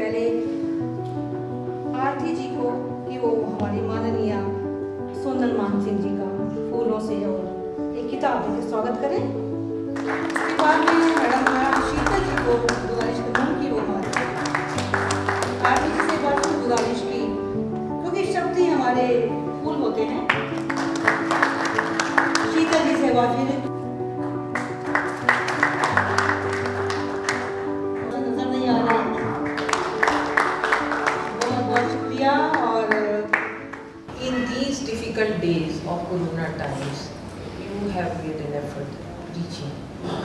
पहले आरती जी को कि वो हमारी माननीय सोनल मानसिंह जी का फूलों से और एक किताब देकर स्वागत करें। उसके बाद में मैडम शीतल जी को गुजारिश करूँ कि वो आरती जी से बात को गुजारिश की, क्योंकि शब्द ही हमारे फूल होते हैं। शीतल जी से बात की difficult days of Corona times, you have made an effort reaching.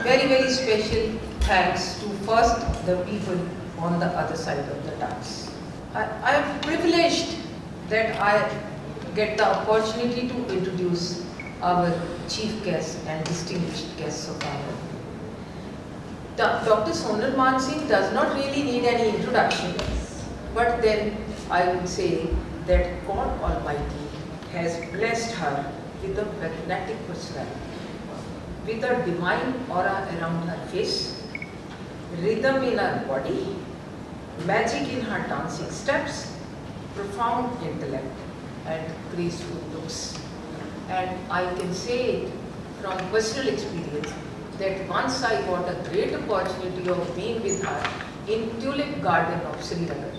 Very special thanks to first the people on the other side of the dance. I am privileged that I get the opportunity to introduce our chief guest and distinguished guests of honor. Dr. Sonal Mansingh does not really need any introduction, but then I would say that God Almighty has blessed her with a magnetic personality, with a divine aura around her face, rhythm in her body, magic in her dancing steps, profound intellect and graceful looks. And I can say it from personal experience that once I got a great opportunity of being with her in Tulip Garden of Srinagar.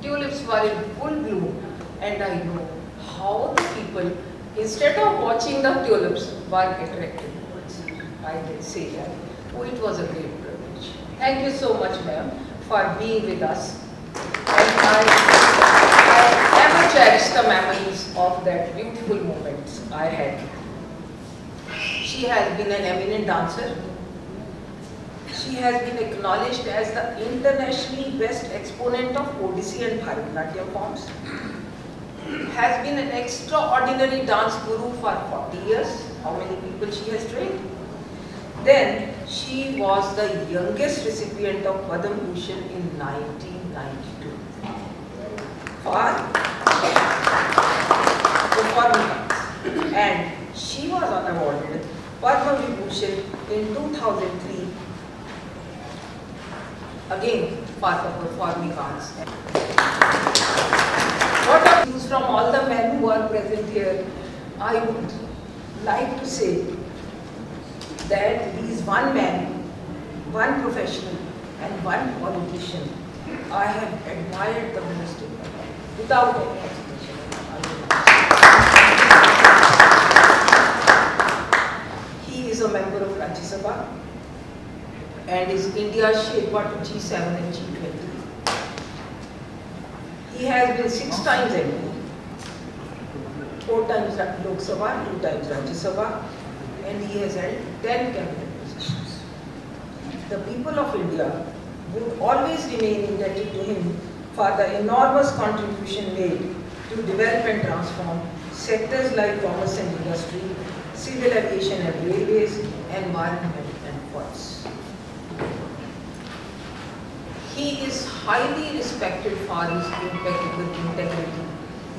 Tulips were in full bloom, and I know how the people, instead of watching the tulips, were attracted towards it. I can say that. Oh, it was a great privilege. Thank you so much, ma'am, for being with us. And I ever cherish the memories of that beautiful moments I had. She has been an eminent dancer. She has been acknowledged as the internationally best exponent of Odissi and Bharatanatyam forms. Has been an extraordinary dance guru for 40 years. How many people she has trained? Then she was the youngest recipient of Padma Bhushan in 1992 for performance, and she was awarded Padma Vibhushan in 2003 again for the performing arts. What are views from all the men who are present here? I would like to say that he is one man, one professional and one politician I have admired the most in my life, without any hesitation. He is a member of Rajya Sabha and is India's Sherpa to G7 and G20. He has been 6 times MP, 4 times Lok Sabha, 2 times Rajya Sabha, and he has held 10 cabinet positions. The people of India would always remain indebted to him for the enormous contribution made to develop and transform sectors like commerce and industry, civil aviation and railways, environment and ports. He is highly respected for his impeccable integrity.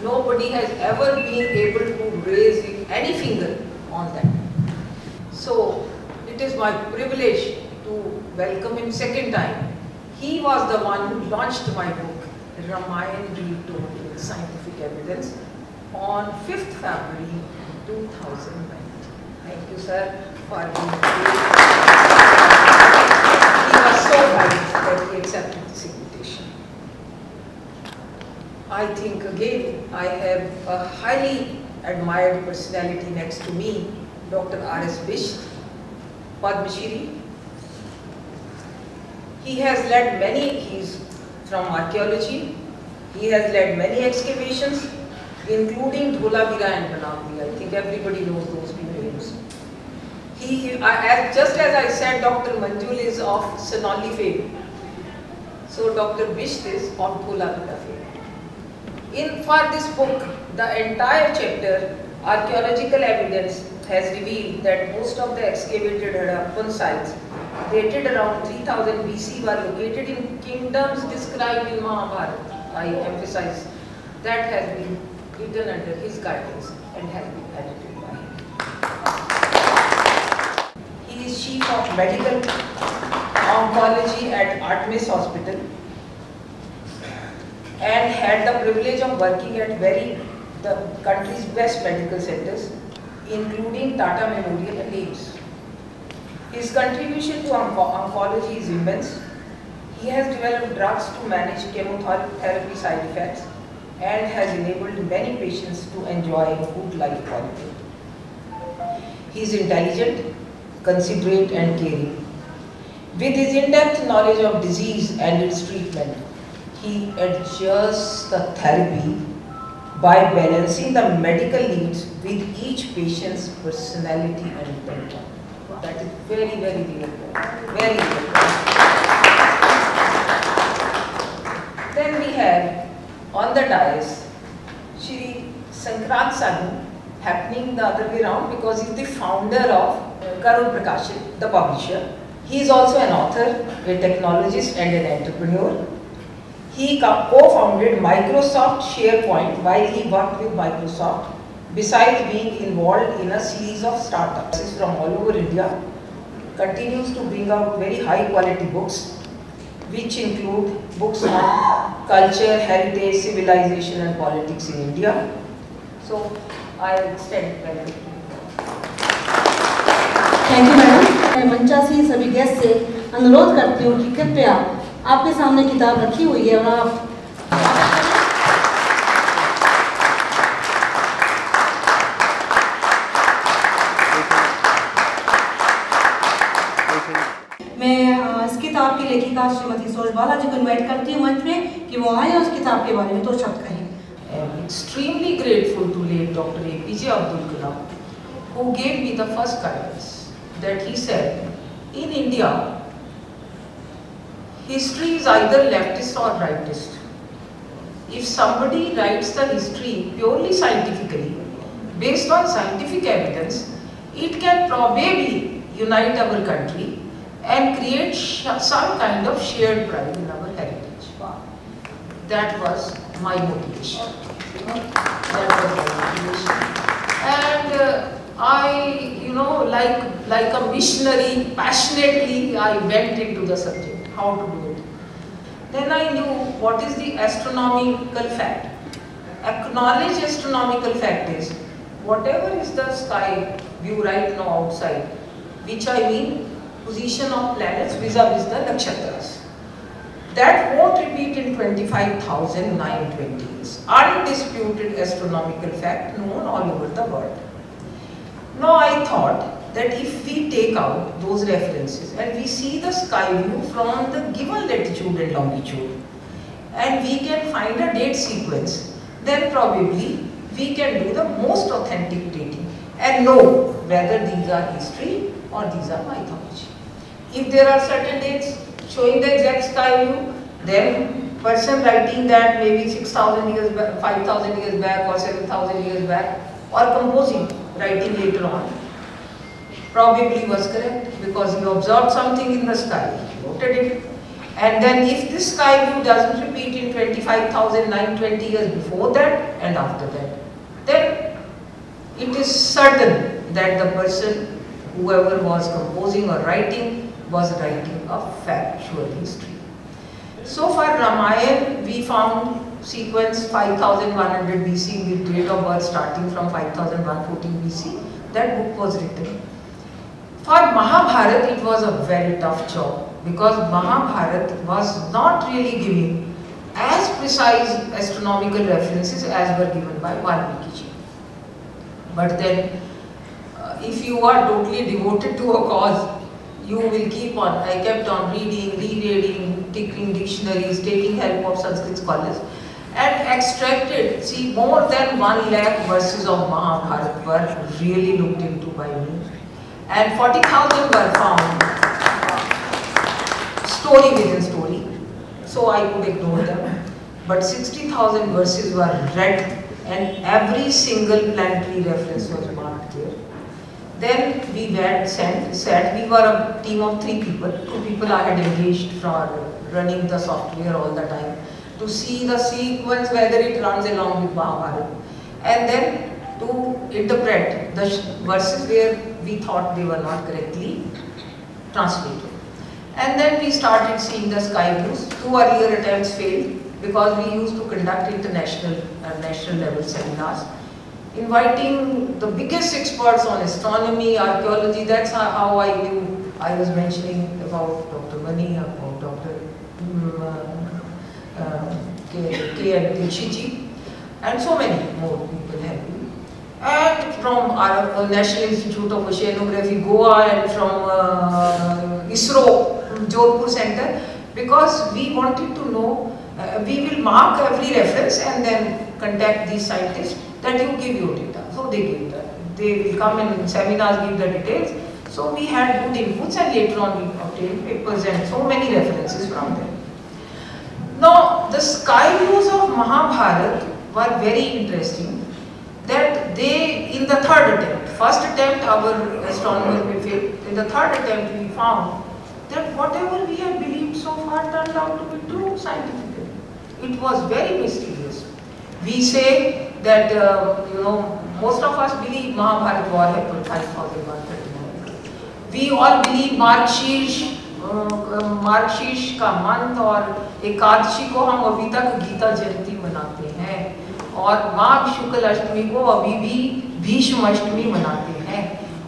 Nobody has ever been able to raise any finger on that. So it is my privilege to welcome him second time. He was the one who launched my book, Ramayan Retold with Scientific Evidence, on 5th February 2019. Thank you, sir, for being here. He was so kind that he accepted this invitation. I think again I have a highly admired personality next to me, Dr. R.S. Bisht, Padma Shri. He has led many, he's from archaeology, he has led many excavations, including Dholavira and Banavri. I think everybody knows those two names. Just as I said, Dr. Manjul is of Sonali fame, so Dr. Bisht is of Dholavira fame. For this book, the entire chapter, archaeological evidence, has revealed that most of the excavated Harappan sites dated around 3000 BC were located in kingdoms described in Mahabharata. I emphasize that has been written under his guidance and has been edited by him. He is Chief of Medical Oncology at Artemis Hospital. and had the privilege of working at the country's best medical centers, including Tata Memorial and AIIMS. His contribution to oncology is immense. He has developed drugs to manage chemotherapy side effects and has enabled many patients to enjoy a good life quality. He is intelligent, considerate and caring. With his in-depth knowledge of disease and its treatment, he adjusts the therapy by balancing the medical needs with each patient's personality and temperament. That is very, very real. Very real. Then we have on the dais Shri Sankrant Sanu, happening the other way around because he is the founder of Karun Prakashan, the publisher. He is also an author, a technologist and an entrepreneur. He co-founded Microsoft SharePoint while he worked with Microsoft, besides being involved in a series of startups from all over India. Continues to bring out very high quality books, which include books on culture, heritage, civilization and politics in India. So I extend welcome to you. Thank you madam. मैं मंचासी सभी guest से अनुरोध करती हूँ कि कृपया आपके सामने किताब रखी हुई है और आप मैं इस किताब की लेखिका श्रीमती सरोज बालाजी को इनवाइट करती हूँ मंच में कि वो आए और उस किताब के बारे में दो शब्द कहें। I am extremely grateful to late Dr. APJ Abdul Kalam, who gave me the first guidance that he said, in India, history is either leftist or rightist. If somebody writes the history purely scientifically, based on scientific evidence, it can probably unite our country and create some kind of shared pride in our heritage. That was my motivation. And I, like a missionary, passionately I went into the subject, how to do it. Then I knew what is the astronomical fact. Acknowledged astronomical fact is, whatever is the sky view right now outside, which I mean position of planets vis-a-vis the nakshatras. That won't repeat in 25,920 years. Undisputed astronomical fact known all over the world. Now I thought that if we take out those references and we see the sky view from the given latitude and longitude, and we can find a date sequence, then probably we can do the most authentic dating and know whether these are history or these are mythology. If there are certain dates showing the exact sky view, then person writing that maybe 6,000 years back, 5,000 years back or 7,000 years back, or composing, writing later on, probably was correct because he observed something in the sky, he noted it. And then if this sky view doesn't repeat in 25,920 years before that and after that, then it is certain that the person, whoever was composing or writing, was writing a factual history. So for Ramayana, we found sequence 5100 BC with date of birth starting from 5114 BC. That book was written. For Mahabharata, it was a very tough job because Mahabharata was not really giving as precise astronomical references as were given by Valmiki ji. But then, if you are totally devoted to a cause, you will keep on. I kept on reading, rereading, taking dictionaries, taking help of Sanskrit scholars, and extracted, see, more than 1 lakh verses of Mahabharata were really looked into by me. And 40,000 were found, story within story, so I could ignore them. But 60,000 verses were read and every single planetary reference was marked there. Then we we were a team of 3 people. 2 people I had engaged for running the software all the time to see the sequence, whether it runs along with Mahabharata, and then to interpret the verses where we thought they were not correctly translated. And then we started seeing the sky views. 2 earlier attempts failed. because we used to conduct international and national level seminars, inviting the biggest experts on astronomy, archaeology. That's how I knew. I was mentioning about Dr. Mani, about Dr. K.N. Dikshitji, and so many more people have been. And from our National Institute of Oceanography, Goa, and from ISRO, Jodhpur Center, because we wanted to know, we will mark every reference and then contact these scientists that you give your data. So they give that. They will come in seminars, give the details. So we had good inputs, and later on we obtained papers and so many references from them. Now, the sky views of Mahabharata were very interesting. That they, in the third attempt, first attempt our astronomers will fail, in the third attempt we found that whatever we had believed so far turned out to be true scientifically. It was very mysterious. We say that, most of us believe Mahabharata war happened 5139. We all believe Markshish का month और एकादशी को हम अभी तक गीता जयंती मनाते हैं, और माघ शुक्ल अष्टमी को अभी भी भीष्म अष्टमी मनाते हैं.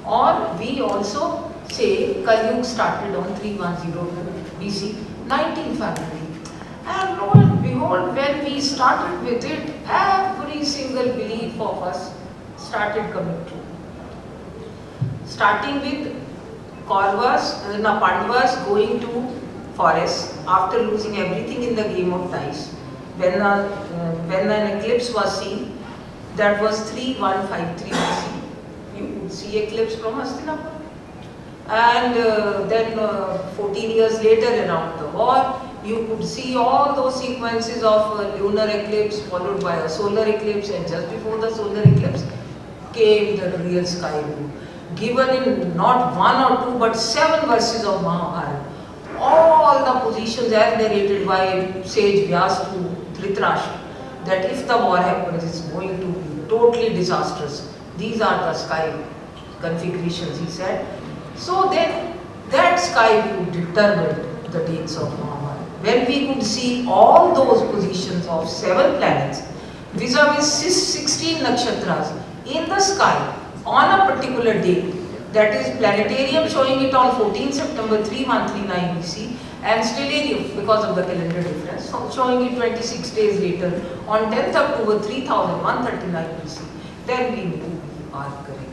और we also say Kalyug started on 310 BC, 19 February. And lo and behold, when we started with it, every single belief of us started coming true. Starting with Pandavas going to forest after losing everything in the game of dice. When an eclipse was seen, that was 3153 BC. You could see eclipse from Hastinapur. And then 14 years later, around the war, you could see all those sequences of lunar eclipse followed by a solar eclipse, and just before the solar eclipse came the real sky view, given in not one or two but 7 verses of Mahabharata. All the positions as narrated by sage Vyas to Dhritarashtra, that if the war happens, it's going to be totally disastrous. These are the sky configurations, he said. So then, that sky view determined the dates of Mahabharata. When we could see all those positions of 7 planets vis-a-vis 16 nakshatras in the sky on a particular date, that is planetarium showing it on 14 September 3139 BC, and stellarium because of the calendar difference, so showing it 26 days later on 10th October 3139 BC, then we knew we are correct.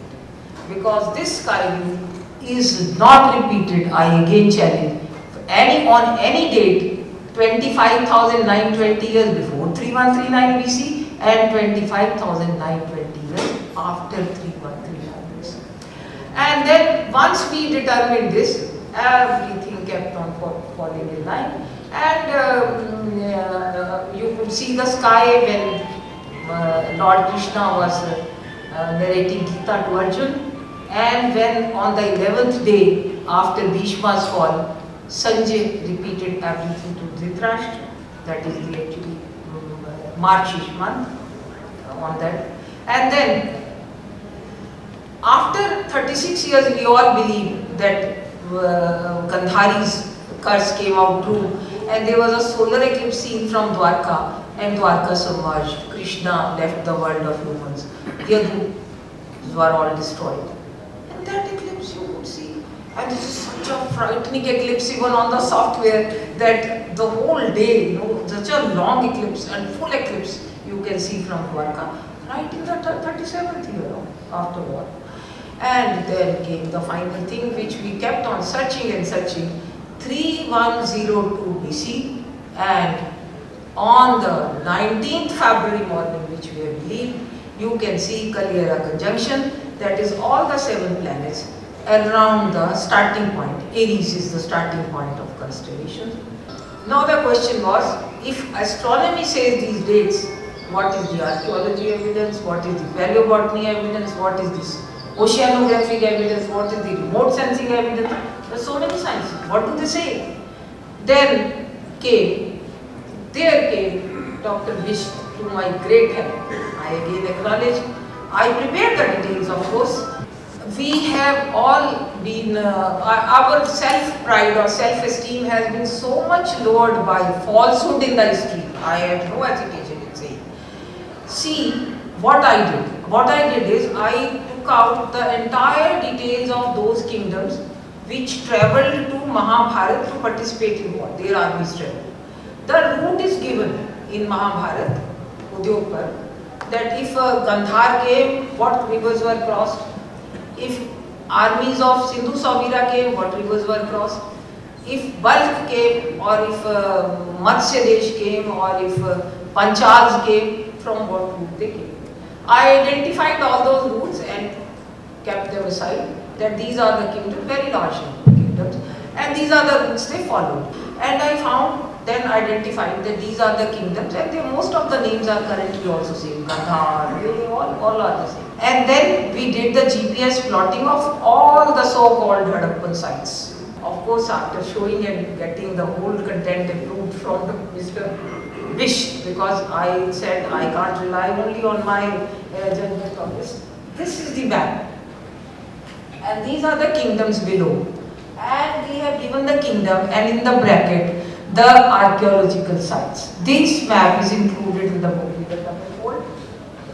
Because this sky view is not repeated, I again challenge, on any date 25,920 years before 3139 BC and 25,920 years after 3139 BC. And then once we determined this, everything kept on falling in line, and you could see the sky when Lord Krishna was narrating Gita to Arjun, and when on the 11th day after Bhishma's fall, Sanjay repeated everything to Dhritarashtra. That is the actually Marchish month on that. And then after 36 years, we all believe that Gandhari's curse came out true, and there was a solar eclipse seen from Dwarka, and Dwarka submerged. Krishna left the world of humans. Yadu were all destroyed. And that eclipse you could see. And this is such a frightening eclipse even on the software, that the whole day, such a long eclipse and full eclipse you can see from Dwarka, right in the 37th year after war. And then came the final thing which we kept on searching and searching, 3102 BC, and on the 19th February morning, which we have believed, you can see Kaliyara conjunction, that is all the 7 planets around the starting point. Aries is the starting point of constellations. Now the question was, if astronomy says these dates, what is the archaeology evidence, what is the paleobotany evidence, what is this oceanographic evidence, what is the remote sensing evidence? There are so many sciences. What do they say? Then there came Dr. Vish to my great help. I again acknowledge, I prepared the details of course. we have all been, our self-pride or self-esteem has been so much lowered by falsehood in the history. I have no hesitation in saying. See, what I did. What I did is I took out the entire details of those kingdoms which travelled to Mahabharat to participate in war. Their armies travelled. The route is given in Mahabharat, Udyogpar, that if Gandhar came, what rivers were crossed? If armies of Sindhu Savira came, what rivers were crossed? If Balkh came, or if Matsya Desh came, or if Panchals came, from what route they came. I identified all those routes and kept them aside, that these are the kingdoms, very large kingdoms, and these are the routes they followed. And I found, then identified that these are the kingdoms, and most of the names are currently also same. Gandhar, all are the same. And then we did the GPS plotting of all the so-called Harappan sites. Of course, after showing and getting the whole content approved from Mr. Vish, because I said I can't rely only on my judgment on this. This is the map. And these are the kingdoms below. And we have given the kingdom, and in the bracket, the archaeological sites. This map is included in the book.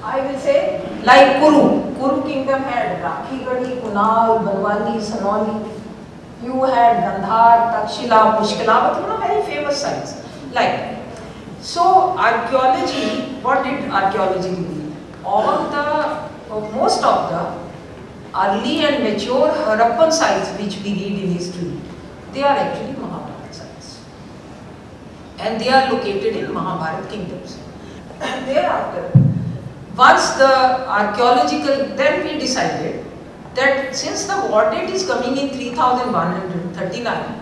I will say, like Kuru. Kuru kingdom had Rakhigadi, Kunal, Banwali, Sanoli. You had Gandhar, Takshila, Pushkala, very famous sites. Like, so archaeology, what did archaeology do? Most of the early and mature Harappan sites which we read in history, they are actually Mahabharat sites. And they are located in Mahabharat kingdoms. And thereafter, once the archaeological, then we decided that since the war date is coming in 3139,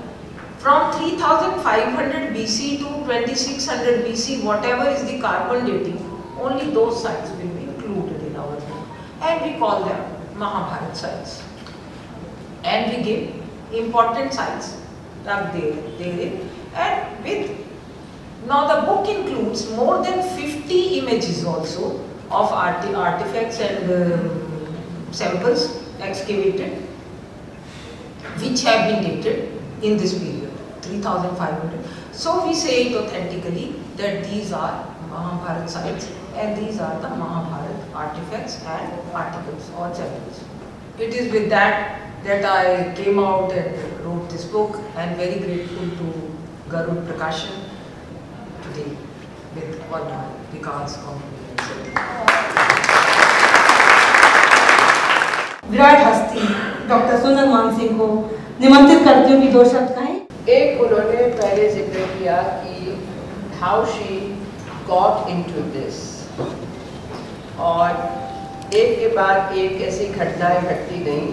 from 3500 BC to 2600 BC, whatever is the carbon dating, only those sites will be included in our book. And we call them Mahabharat sites. And we give important sites therein. And with, now the book includes more than 50 images also of artifacts and samples excavated, which have been dated in this period, 3500. So we say it authentically that these are Mahabharat sites and these are the Mahabharat artifacts and articles or samples. It is with that I came out and wrote this book, and very grateful to Garud Prakashan today with all my regards, compliments. Virat हस्ती doctor Sonal मान सिंह को निमंत्रित करती हूँ कि दो शब्द कहें। एक उन्होंने पहले जिक्र किया कि how she got into this, और एक के बाद एक ऐसी घटनाएं घटती गई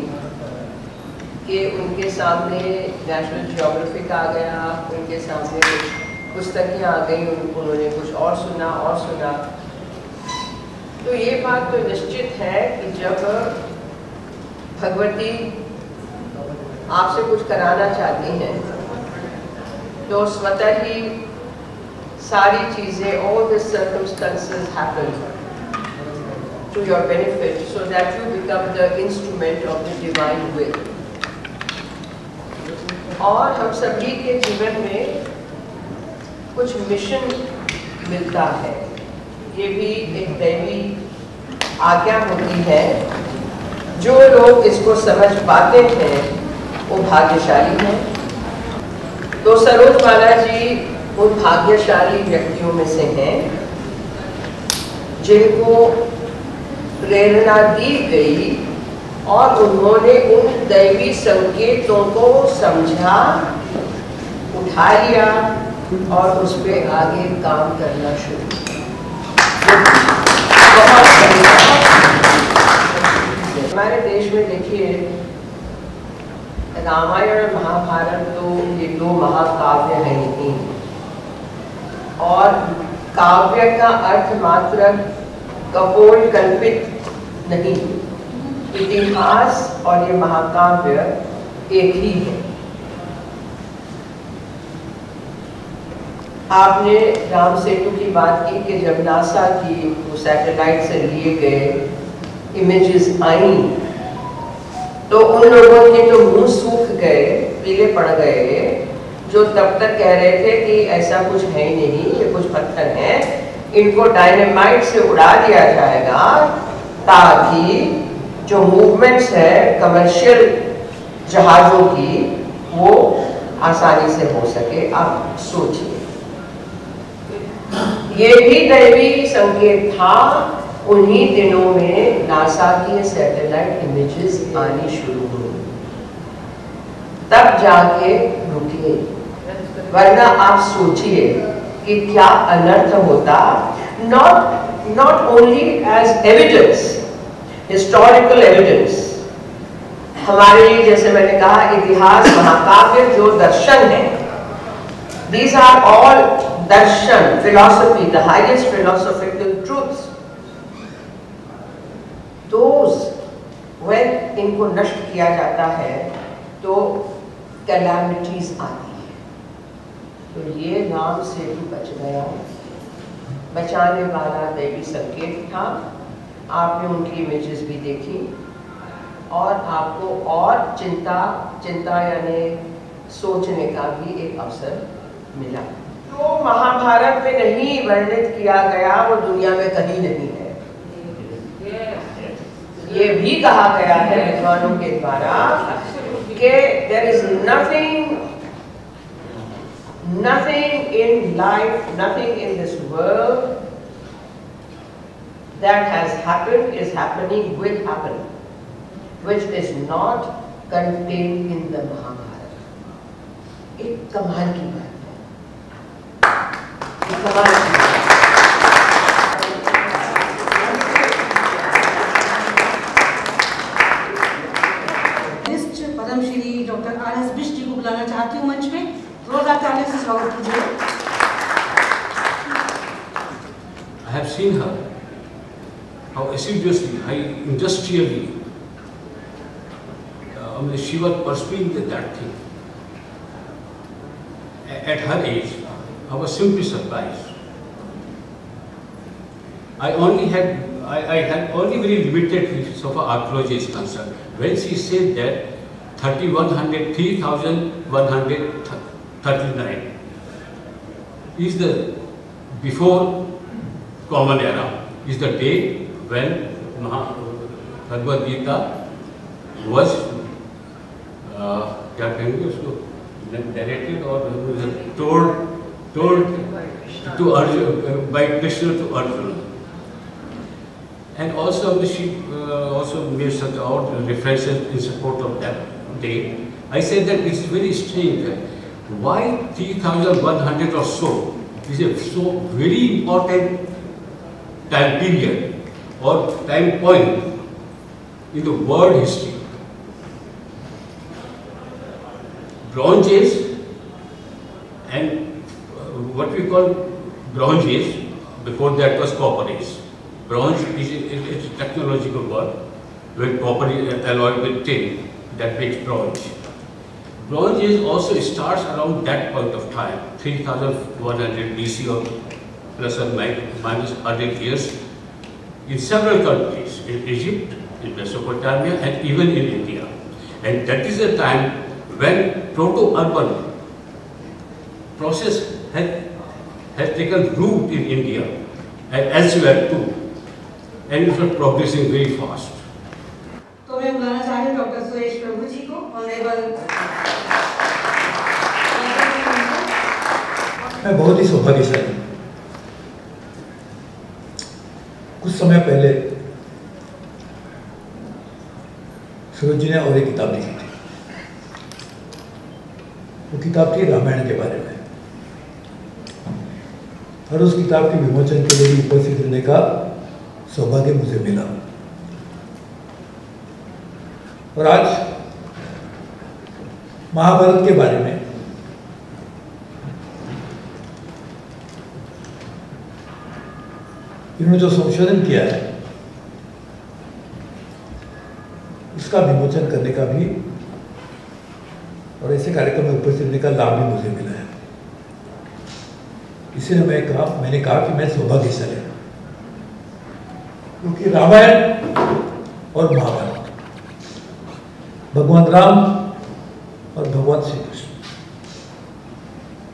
कि उनके सामने नेशनल ज्योग्राफिक आ गया, उनके सामने कुछ पुस्तकें आ गई, उन्होंने कुछ और सुना। तो ये बात तो निश्चित है कि जब भगवती आपसे कुछ कराना चाहती हैं तो स्वतः ही सारी चीज़ें, all the circumstances happen to your benefit so that you become the instrument of the divine will. और हम सभी के जीवन में कुछ मिशन मिलता है, ये भी एक दैवी आज्ञा होती है। जो लोग इसको समझ पाते हैं वो भाग्यशाली हैं। तो सरोज बालाजी उन भाग्यशाली व्यक्तियों में से हैं जिनको प्रेरणा दी गई और उन्होंने उन दैवी संकेतों को समझा, उठा लिया और उस पर आगे काम करना शुरू किया। हमारे देश में देखिए, रामायण और महाभारत तो ये दो महाकाव्य हैं ही, और काव्य का अर्थ मात्र कपोल कल्पित नहीं, इतिहास और ये महाकाव्य एक ही है। आपने राम सेतु की बात की कि जब नासा की वो सैटेलाइट से लिए गए इमेजेस आई तो उन लोगों के तो मुंह सूख गए, पीले पड़ गए, जो तब तक कह रहे थे कि ऐसा कुछ है ही नहीं, ये कुछ पत्थर हैं, इनको डायनेमाइट से उड़ा दिया जाएगा ताकि जो मूवमेंट्स है कमर्शियल जहाज़ों की वो आसानी से हो सके। आप सोचिए, ये भी दैवी संकेत था। उन्हीं दिनों में नासा की सैटेलाइट इमेजेस आनी शुरू हुई, तब जाके रुके, वरना आप सोचिए कि क्या अनर्थ होता। Not only as evidence, historical evidence, हमारे लिए जैसे मैंने कहा इतिहास महाकाव्य जो दर्शन है, these are all Darshan, philosophy, the highest philosophical truths. Those when इनको नष्ट किया जाता है तो कैलामिटीज आती है। तो ये राम सेतु बच गया, बचाने वाला दैवी संकेत था। आपने उनकी इमेजेस भी देखी और आपको और चिंता यानी सोचने का भी एक अवसर मिला। तो महाभारत में नहीं वर्णित किया गया वो दुनिया में कहीं नहीं है। ये भी कहा गया है विद्वानों के द्वारा कि there is nothing in life, nothing in this world that has happened is happening will happen, which is not contained in the Mahabharata। एक कमाल की बात है, एक कमाल की बात। Padmashri doctor R S. बिष्ट जी को बुलाना चाहती हूँ मंच में। जोरदार तालियों से स्वागत कीजिए। I have seen her, how assiduously, how industrially, she was pursuing that thing. At her age, I was simply surprised. I had only very limited so far archaeology is concerned. When she said that 3139 is the before Common Era, is the date when Bhagavad Gita was narrated or told to Arjuna, by Krishna to Arjuna. And also she also made such out references in support of that date. I said that it is very strange that why 3100 or so is a so very important time period or time point in the world history. Bronze Age and what we call Bronze Age, before that was Copper Age. Bronze is a technological word, when copper is alloyed with tin, that makes bronze. Bronze Age also starts around that point of time, 3100 BC or plus or minus 100 years, in several countries, in Egypt, in Mesopotamia, and even in India. And that is the time when proto-urban process has taken root in India and elsewhere too. And it was progressing very fast. तो मैं बुलाना चाह रही हूँ doctor Suresh प्रभु जी को, honourable. मैं बहुत ही सौभाग्यशाली। कुछ समय पहले सूरज जी ने और एक किताब लिखी थी। वो किताब थी रामायण के बारे में, और उस किताब के विमोचन के लिए उपस्थित रहने का सौभाग्य मुझे मिला। और आज महाभारत के बारे में इन्होंने जो संशोधन किया है उसका विमोचन करने का भी और ऐसे कार्यक्रम में उपस्थित रहने का लाभ भी मुझे मिला है। इसलिए मैंने कहा कि मैं सौभाग्यशाली हूं, क्योंकि रामायण और महाभारत भगवान राम और भगवान श्री कृष्ण,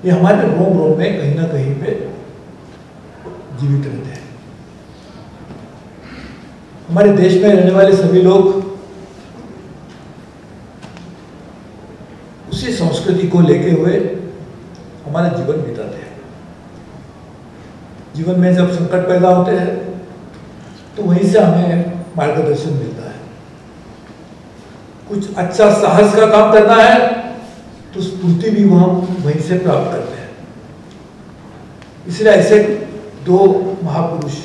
ये हमारे रोम रोम में कहीं ना कहीं पे जीवित रहते हैं। हमारे देश में रहने वाले सभी लोग उसी संस्कृति को लेके हुए हमारा जीवन बिताते हैं। जीवन में जब संकट पैदा होते हैं तो वहीं से हमें मार्गदर्शन मिलता है। कुछ अच्छा साहस का काम करना है तो स्फूर्ति भी वो हम वहीं से प्राप्त करते हैं। इसलिए ऐसे दो महापुरुष,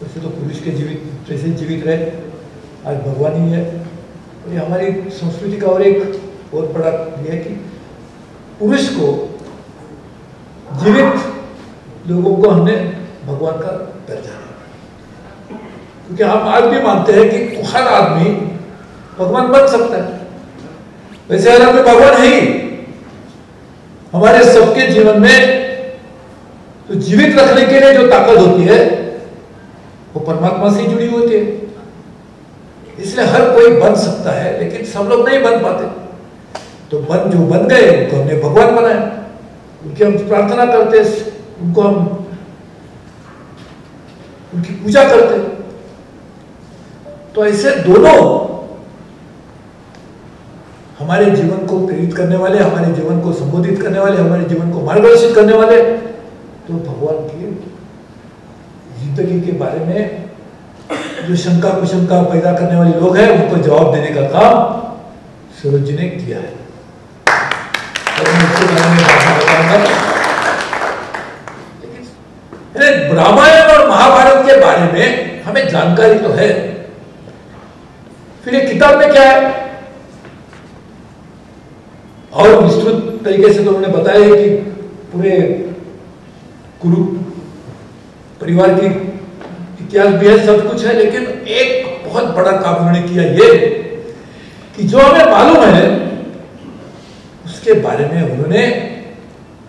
वैसे तो पुरुष के जीवित जैसे जीवित रहे, आज भगवान ही है। और ये हमारी संस्कृति का और एक बहुत बड़ा ये है कि पुरुष को, जीवित लोगों को हमने भगवान का दर्जा दिया, क्योंकि हम आज भी मानते हैं कि हर आदमी भगवान बन सकता है। वैसे हर आदमी भगवान है ही। हमारे सबके जीवन में तो जीवित रखने के लिए जो ताकत होती है वो परमात्मा से जुड़ी होती है। इसलिए हर कोई बन सकता है, लेकिन सब लोग नहीं बन पाते। तो जो बन गए उनको हमने भगवान बनाया, उनकी हम प्रार्थना करते, उनको हम उनकी पूजा करते। तो ऐसे दोनों हमारे जीवन को प्रेरित करने वाले, हमारे जीवन को संबोधित करने वाले, हमारे जीवन को मार्गदर्शित करने वाले, तो भगवान की जिंदगी के बारे में जो शंका कुशंका पैदा करने वाले लोग हैं उनको जवाब देने का काम सूरज जी ने किया है। और मैं इसके बारे में बताऊंगा। लेकिन रामायण और महाभारत के बारे में हमें जानकारी तो है, फिर ये किताब में क्या है और विस्तृत तरीके से तो उन्होंने बताया कि पूरे कुरु परिवार की इतिहास भी है, सब कुछ है। लेकिन एक बहुत बड़ा काम उन्होंने किया ये कि जो हमें मालूम है उसके बारे में उन्होंने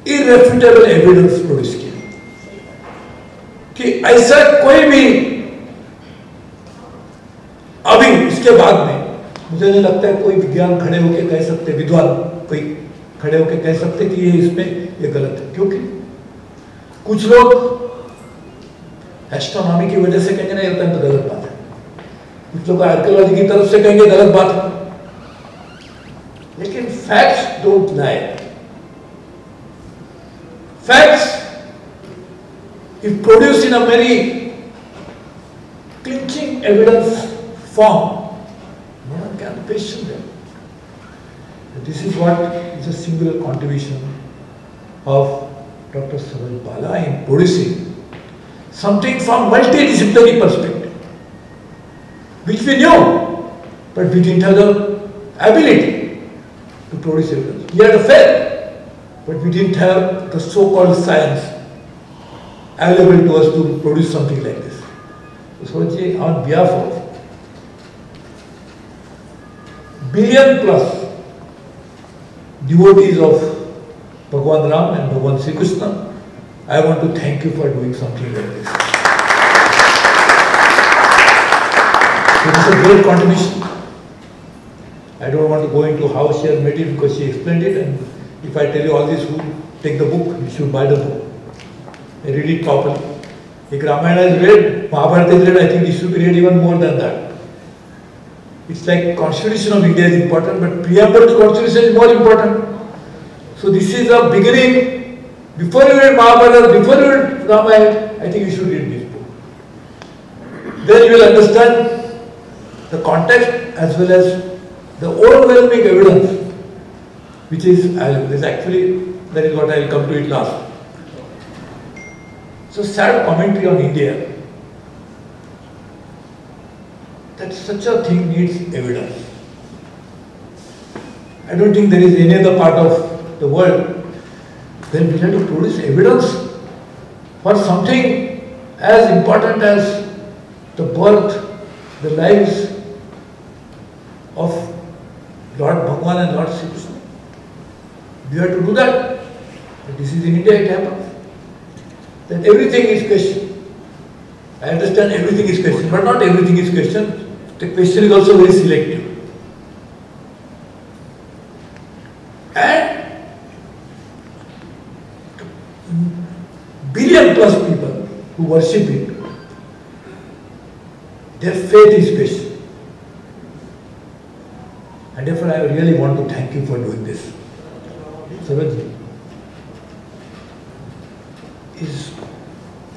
इररेफ्यूटेबल एविडेंस प्रोड्यूस किया कि ऐसा कोई भी अभी इसके बाद में, मुझे नहीं लगता है कोई विज्ञान खड़े होकर कह सकते, विद्वान कोई खड़े होकर कह सकते कि ये इसमें ये गलत है। क्योंकि कुछ लोग एस्ट्रोनॉमी की वजह से कहेंगे नहीं होता है तो गलत बात है, कुछ लोग आर्कियोलॉजी की तरफ से कहेंगे गलत बात है। लेकिन facts don't lie. Facts if produce in a very clinching evidence form, no one can question them. This is what is a singular contribution of Dr. Saroj Bala in producing something from multidisciplinary perspective, which we knew, but we didn't have the ability to produce evidence. We had a faith, but we didn't have the so-called science available to us to produce something like this. So Saroj ji, on behalf of billion plus devotees of Bhagwan Ram and Bhagwan Sri Krishna, I want to thank you for doing something like this. It is a great contribution. I don't want to go into how she has made it because she explained it, and if I tell you all this, who take the book, you should buy the book. I read it properly. If Ramayana is read, Mahabharata is read, I think it should be read even more than that. It's like Constitution of India is important, but preamble to Constitution is more important. So this is a beginning. Before you read Mahabharata, before you read Ramayana, I think you should read this book. Then you will understand the context as well as the overwhelming evidence which is actually, that is what I will come to it last. So sad commentary on India, that such a thing needs evidence. I don't think there is any other part of the world then we have to produce evidence for something as important as the birth, the lives of Lord Bhagwan and Lord Sri Krishna. We have to do that. But this is in India, it happens. That everything is questioned. I understand everything is questioned, but not everything is questioned. The question is also very selective. worship it, their faith is special. And therefore I really want to thank you for doing this. Sarojji is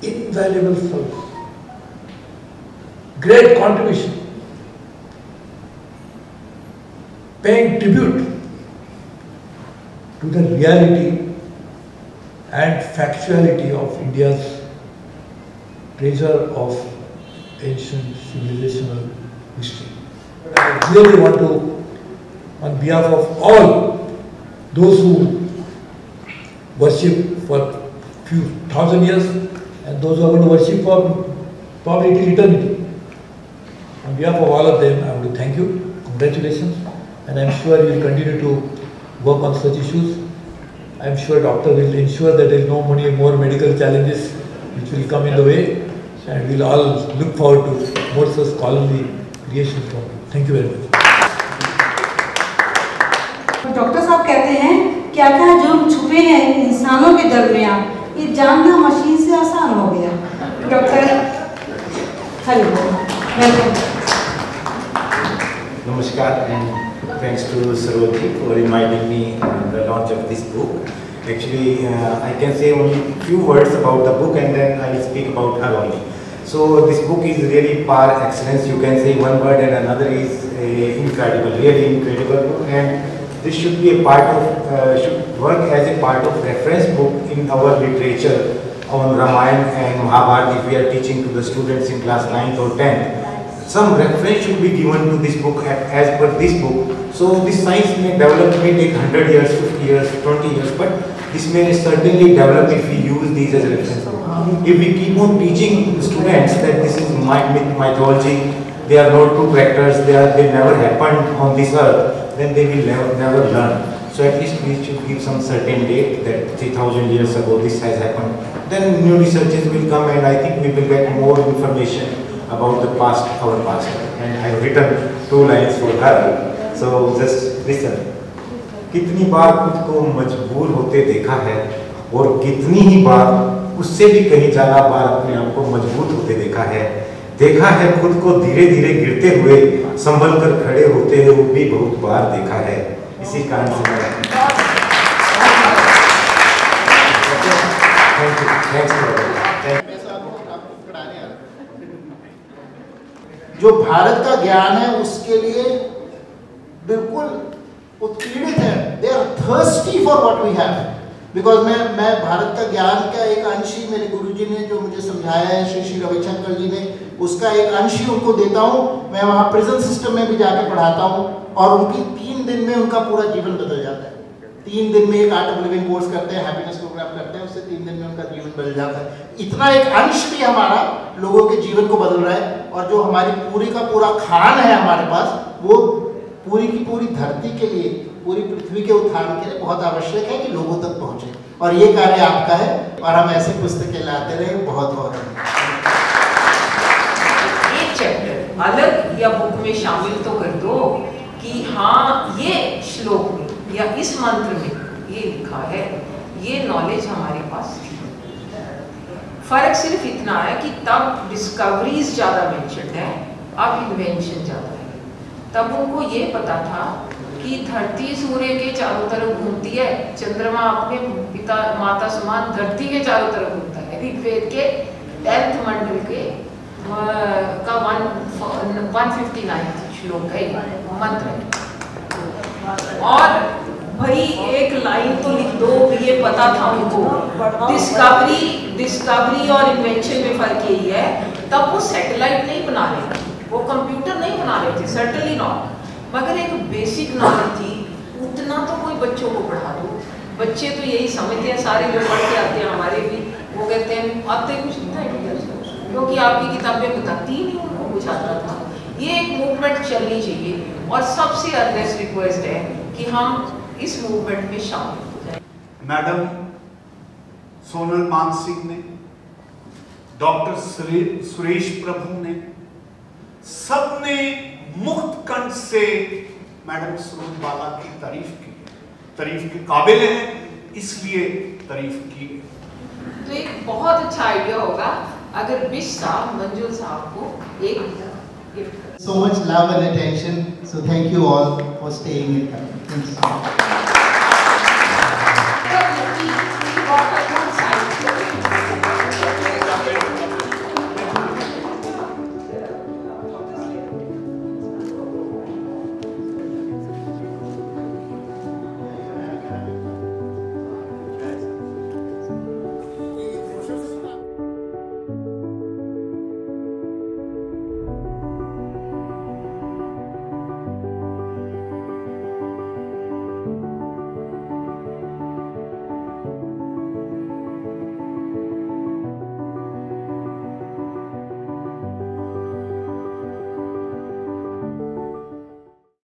invaluable service, great contribution, paying tribute to the reality and factuality of India's treasure of ancient civilizational history. I really want to, on behalf of all those who worship for few thousand years and those who are going to worship for probably till eternity, on behalf of all of them, I want to thank you, congratulations, and I am sure you will continue to work on such issues. I am sure doctor will ensure that there is no more medical challenges which will come in the way, and we will all look forward to more such scholarly creations from you. Thank you very much. Doctor साहब कहते हैं क्या क्या जुर्म छुपे हैं इंसानों के दरमियान, ये जानना मशीन से आसान हो गया। Doctor Hari welcome. Namaskar and thanks to Sarojji for inviting me on the launch of this book. Actually, I can say only few words about the book and then I will speak about her only. So this book is really par excellence. You can say one word and another is incredible, really incredible book, and this should be a part of, should work as a part of reference book in our literature on Ramayana and Mahabharata if we are teaching to the students in class 9th or 10th. Some reference should be given to this book as per this book. So this science may develop, may take 100 years, 50 years, 20 years, but this may certainly develop if we use these as a reference book. If we keep on teaching the students that this is mythology, they are not true characters, they never happened on this earth, then they will never learn. So at least we should give some certain date that 3000 years ago this has happened. Then new researches will come and I think we will get more information about the past, our past. And I have written 2 lines for her. So just listen. कितनी बार खुद को मजबूर होते देखा है और कितनी ही बार उससे भी कहीं ज़्यादा बार अपने आप को मजबूत होते देखा है खुद को धीरे धीरे गिरते हुए संभल कर खड़े होते हुए भी बहुत बार देखा है। इसी कारण से जो भारत का ज्ञान है उसके लिए बिल्कुल उत्पीड़ित है। They are thirsty for what we have, because मैं भारत का ज्ञान का एक अंश ही मेरे गुरुजी ने जो मुझे समझाया है, श्री रविशंकर जी ने, उसका एक अंश ही उनको देता हूँ। मैं वहाँ प्रिजन सिस्टम में भी जाके पढ़ाता हूँ और उनकी 3 दिन में उनका पूरा जीवन बदल जाता है। 3 दिन में एक आर्ट ऑफ लिविंग कोर्स करते हैं, हैप्पीनेस प्रोग्राम करते हैं, उससे 3 दिन में उनका जीवन बदल जाता है। इतना एक अंश भी हमारा लोगों के जीवन को बदल रहा है। और जो हमारी पूरी का पूरा खान है हमारे पास, वो पूरी की पूरी धरती के लिए, पूरी पृथ्वी के उत्थान के लिए बहुत आवश्यक है कि लोगों तक पहुंचे, और ये कार्य आपका है और हम ऐसे पुस्तकें लाते रहे। बहुत बहुत एक चैप्टर अलग या बुक में शामिल तो कर दो कि हाँ ये श्लोक में या इस मंत्र में ये लिखा है, ये नॉलेज हमारे पास थी। फर्क सिर्फ इतना है कि तब डिस्कवरीज ज़्यादा मेंशन है, अब इन्वेंशन ज़्यादा है। तब उनको ये पता था कि धरती सूर्य के चारों तरफ घूमती है, चंद्रमा अपने पिता माता समान धरती के चारों तरफ घूमता है। ऋग्वेद के 10th मंडल के का 159 श्लोक है, मंत्र है। और भाई एक लाइन तो लिख दो, ये पता था उनको। डिस्कवरी और इन्वेंशन में फर्क यही है, तब वो सैटेलाइट नहीं बना रहे थे, वो कंप्यूटर नहीं बना रहे थे, सर्टनली नॉट, मगर एक बेसिक नॉलेज थी। उतना तो कोई बच्चों को पढ़ा दो। बच्चे तो यही समझते हैं, सारे लोग पढ़ के आते हैं, हमारे भी वो कहते हैं आते कुछ नहीं, क्योंकि आपकी किताबें बताती ही नहीं उनको कुछ आता था। ये एक मूवमेंट चलनी चाहिए और सबसे अर्जेंट रिक्वेस्ट है कि हम इस मूवमेंट में शामिल हो जाए। मैडम सोनल मानसिंह ने, डॉक्टर सुरेश प्रभु ने, सबने मुक्त कंठ से मैडम सुरजबाला की तारीफ की, तारीफ के काबिल हैं, इसलिए तारीफ की। तो एक बहुत अच्छा आइडिया होगा अगर बिश साहब मंजुल साहब को एक gift So much love and attention. So thank you all for staying in. Thanks.